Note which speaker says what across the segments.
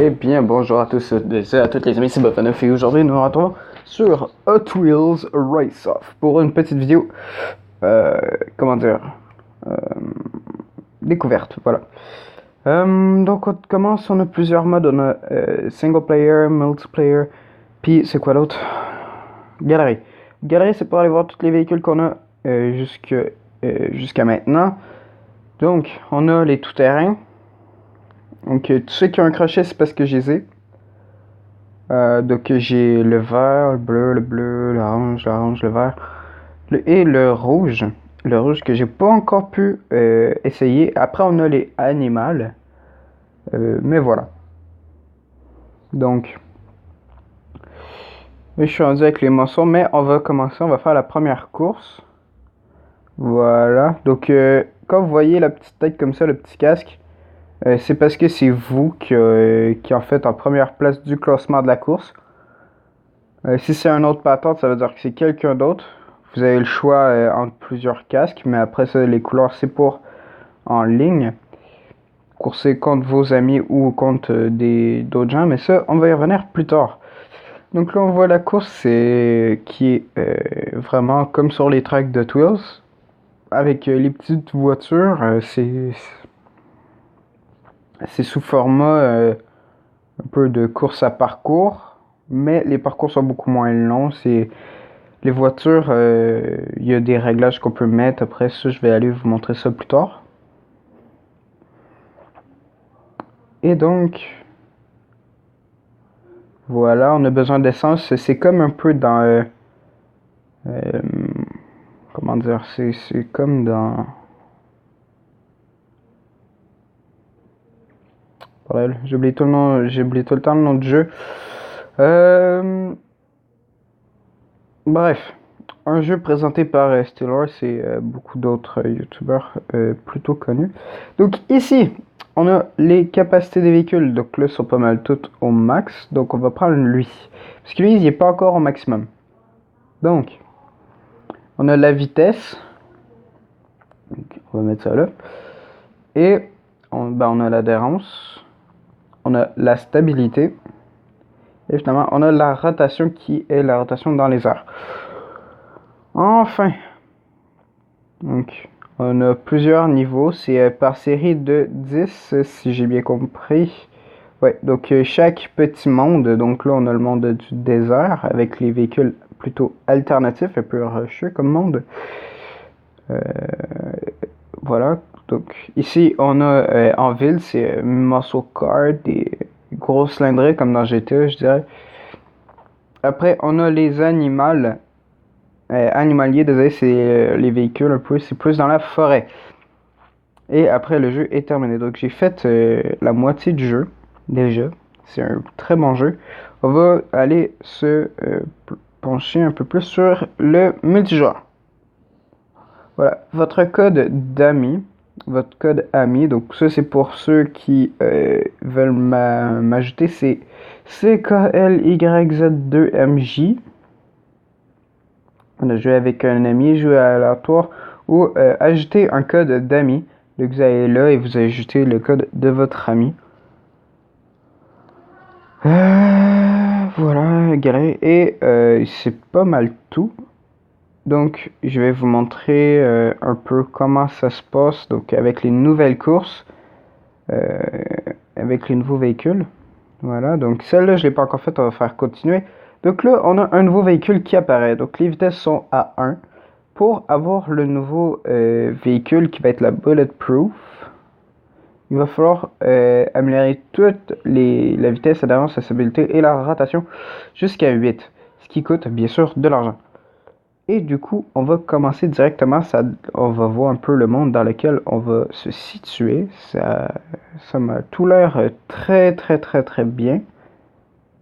Speaker 1: Eh bien, bonjour à tous et à toutes les amis, c'est Bofaneuf et aujourd'hui nous nous retrouvons sur Hot Wheels Race Off pour une petite vidéo, comment dire, euh, découverte, voilà. Donc on commence, on a plusieurs modes, on a single player, multiplayer, puis c'est quoi l'autre? Galerie. Galerie c'est pour aller voir tous les véhicules qu'on a jusqu'à maintenant. Donc on a les tout-terrains. Donc tous ceux qui ont un crochet c'est parce que je les ai. Donc j'ai le vert, le bleu, l'orange, le vert et le rouge. Le rouge que j'ai pas encore pu essayer. Après on a les animales. Mais voilà. Donc je suis rendu avec les morceaux, mais on va commencer, on va faire la première course. Voilà. Donc quand vous voyez la petite tête comme ça, le petit casque, c'est parce que c'est vous qui en faites en première place du classement de la course. Si c'est un autre patente, ça veut dire que c'est quelqu'un d'autre. Vous avez le choix entre plusieurs casques, mais après ça, les couleurs, c'est pour en ligne. Courser contre vos amis ou contre d'autres gens, mais ça, on va y revenir plus tard. Donc là, on voit la course qui est vraiment comme sur les tracks de Hot Wheels. Avec les petites voitures, c'est sous format un peu de course à parcours, mais les parcours sont beaucoup moins longs. Les voitures, il y a des réglages qu'on peut mettre. Après ça, je vais aller vous montrer ça plus tard. Et donc, voilà, on a besoin d'essence. C'est comme un peu dans... comment dire? C'est comme dans... Voilà, j'ai oublié tout le temps le nom du jeu. Bref, un jeu présenté par Stellar, c'est beaucoup d'autres youtubeurs plutôt connus. Donc ici, on a les capacités des véhicules. Donc là, sont pas mal toutes au max. Donc on va prendre lui. Parce que lui, il n'est pas encore au maximum. Donc, on a la vitesse. Donc, on va mettre ça là. Et on a l'adhérence. On a la stabilité. Et finalement, on a la rotation qui est la rotation dans les airs. Enfin, donc on a plusieurs niveaux. C'est par série de 10, si j'ai bien compris. Ouais, donc chaque petit monde. Donc là, on a le monde du désert avec les véhicules plutôt alternatifs, un peu rocheux comme monde. Voilà. Donc ici, on a en ville, c'est muscle car, des gros cylindrés comme dans GTA, je dirais. Après, on a les animaux. Animalier, désolé, c'est les véhicules un peu, c'est plus dans la forêt. Et après, le jeu est terminé. Donc, j'ai fait la moitié du jeu, déjà. C'est un très bon jeu. On va aller se pencher un peu plus sur le multijoueur. Voilà, votre code d'amis, votre code ami, donc ça c'est pour ceux qui veulent m'ajouter, c'est CKLYZ2MJ. On a joué avec un ami, joué à aléatoire ou ajouter un code d'amis. Donc vous allez là et vous ajoutez le code de votre ami. Voilà, galerie. Et c'est pas mal tout. Donc je vais vous montrer un peu comment ça se passe. Donc avec les nouvelles courses, avec les nouveaux véhicules. Voilà, donc celle-là je l'ai pas encore faite, on va faire continuer. Donc là, on a un nouveau véhicule qui apparaît. Donc les vitesses sont à 1. Pour avoir le nouveau véhicule qui va être la Bulletproof, il va falloir améliorer toute la vitesse, l'adhérence, la stabilité et la rotation jusqu'à 8. Ce qui coûte bien sûr de l'argent. Et du coup, on va commencer directement. On va voir un peu le monde dans lequel on va se situer. Ça m'a tout l'air très bien.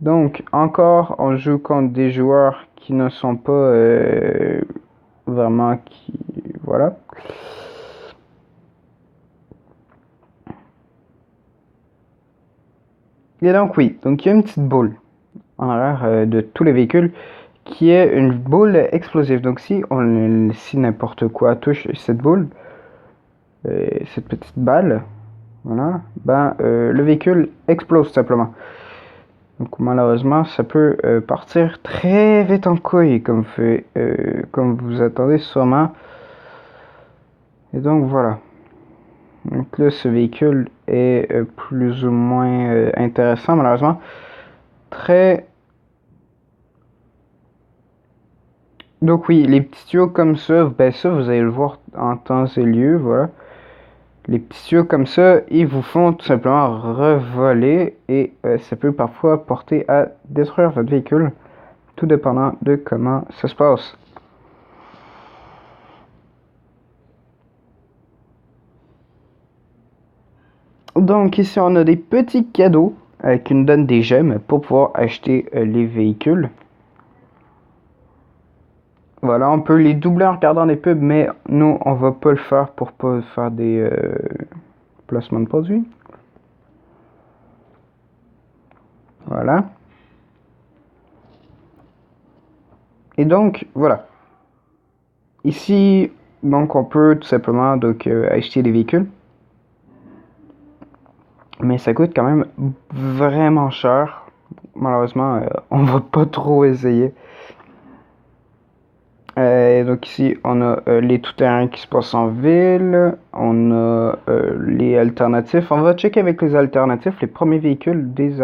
Speaker 1: Donc, encore, on joue contre des joueurs qui ne sont pas vraiment voilà. Et donc, oui. Donc, il y a une petite boule en arrière de tous les véhicules qui est une boule explosive. Donc, si n'importe quoi touche cette boule, cette petite balle, voilà, ben le véhicule explose simplement. Donc malheureusement, ça peut partir très vite en couille, comme vous attendez sûrement. Et donc voilà. Donc là, ce véhicule est plus ou moins intéressant, malheureusement. Très... Donc oui, les petits tuyaux comme ça, ben ça, vous allez le voir en temps et lieu, voilà. Les petits tuyaux comme ça, ils vous font tout simplement revoler et ça peut parfois porter à détruire votre véhicule, tout dépendant de comment ça se passe. Donc ici on a des petits cadeaux qui nous donnent des gemmes pour pouvoir acheter les véhicules. Voilà, on peut les doubler en regardant des pubs, mais nous on va pas le faire pour pas faire des placements de produits. Voilà. Et donc voilà. Ici, donc on peut tout simplement donc acheter des véhicules. Mais ça coûte quand même vraiment cher. Malheureusement, on va pas trop essayer. Donc ici, on a les tout-terrains qui se passent en ville. On a les alternatifs. On va checker avec les alternatifs. Les premiers véhicules des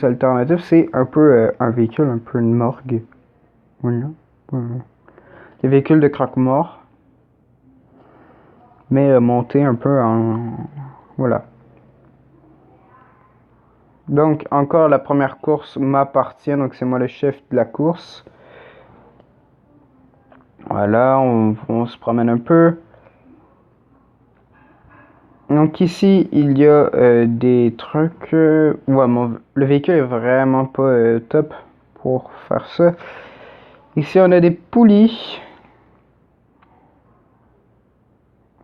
Speaker 1: alternatifs, c'est un peu un véhicule, un peu une morgue. Voilà. Les véhicules de croque-mort. Mais montés un peu en... Voilà. Donc encore la première course m'appartient. Donc c'est moi le chef de la course. Voilà, on se promène un peu. Donc ici, il y a des trucs... ouais, le véhicule est vraiment pas top pour faire ça. Ici, on a des poulies.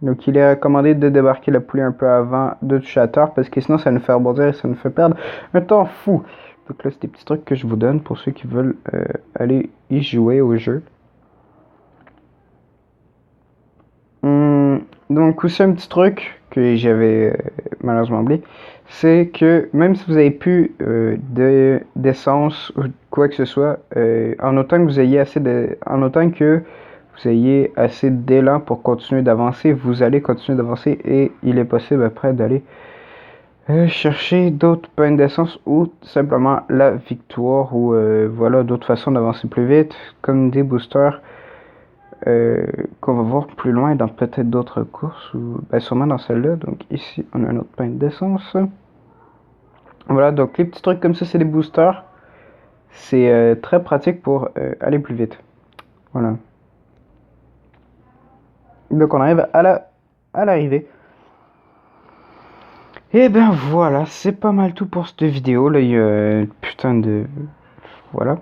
Speaker 1: Donc il est recommandé de débarquer la poulie un peu avant de toucher à terre parce que sinon ça nous fait rebondir et ça nous fait perdre un temps fou. Donc là, c'est des petits trucs que je vous donne pour ceux qui veulent aller y jouer au jeu. Donc aussi un petit truc que j'avais malheureusement oublié, c'est que même si vous avez plus d'essence ou quoi que ce soit, en autant que vous ayez assez d'élan pour continuer d'avancer, vous allez continuer d'avancer et il est possible après d'aller chercher d'autres points d'essence ou simplement la victoire ou voilà d'autres façons d'avancer plus vite comme des boosters. Qu'on va voir plus loin dans peut-être d'autres courses ou sûrement dans celle-là. Donc ici on a un autre plein d'essence. Voilà, donc les petits trucs comme ça c'est des boosters. C'est très pratique pour aller plus vite. Voilà. Donc on arrive à l'arrivée. Et ben voilà, c'est pas mal tout pour cette vidéo. Là il y a putain de... Voilà.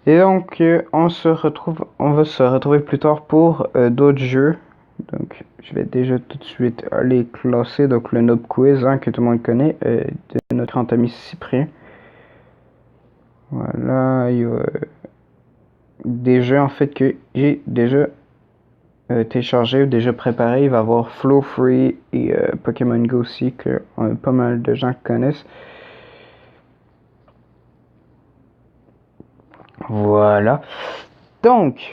Speaker 1: Et donc on va se retrouver plus tard pour d'autres jeux. Donc je vais déjà tout de suite aller classer donc le Noob Quiz que tout le monde connaît de notre grand ami Cyprien. Voilà, il y a des jeux en fait que j'ai déjà téléchargé ou déjà préparé. Il va y avoir Flow Free et Pokémon Go aussi que pas mal de gens connaissent. Voilà. Donc,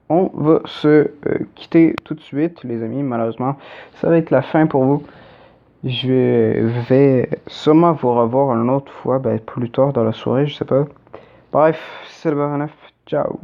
Speaker 1: on va se quitter tout de suite, les amis. Malheureusement, ça va être la fin pour vous. Je vais sûrement vous revoir une autre fois, plus tard dans la soirée, je sais pas. Bref, c'est le Baronef. Ciao.